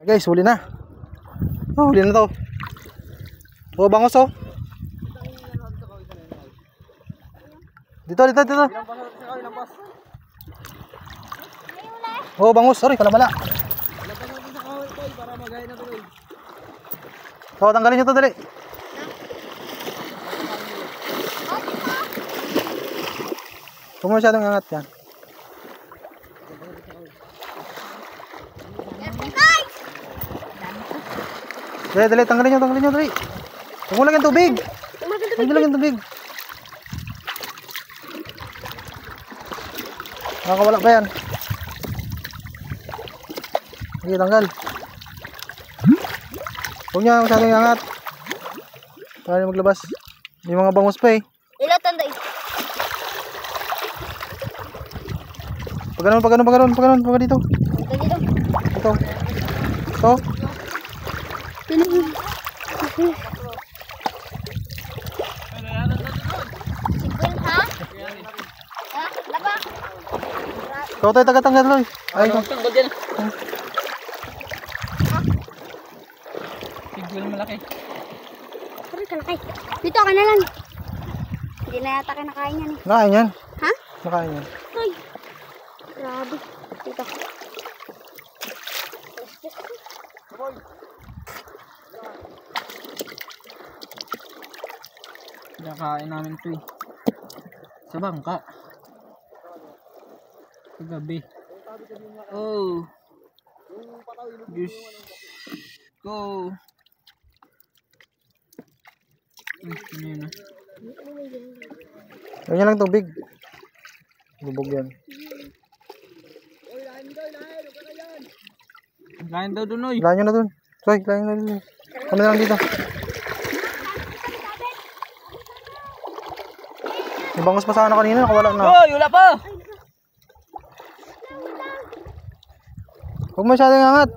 Guys, huli na. Oh, huli na to. Oh, bangos oh. Dito. Oh, bangus. Sorry, kalabala. Oh, tanggalin nyo to, dali. Huwag mo masyadong angat yan. Dali, tanggalin nyo, dali. Huwag mo lagyan tubig. Huwag mo lagyan tubig. Nakakawala pa yan. Sige, tanggal. Huwag nyo masyadong angat. Para maglabas. May mga bangus pa eh. Ilatan dahil. Pag ganun dito. Ito. Ito. Ikaw tayo taga-tanggal loy. Ay, ikaw. Tanggal dyan. Tigil malaki. Sorry, kalaki. Dito ka na lang. Hindi na yata kinakain yan eh. Nakain yan. Ha? Nakain yan. Ay. Grabe. Dito. Nakain namin ito eh. Sa bangka. Kagabi. Oh. Diyos ko. Ano yun ah? Ganyan lang tubig. Bubog yan. Lain daw dun oy. Lain nyo na dun. Soy, lain na dun. Kami na lang dito. May bangus pa sana kanina, nakawala na. Oy, wala pa. Huwag masyadong angat.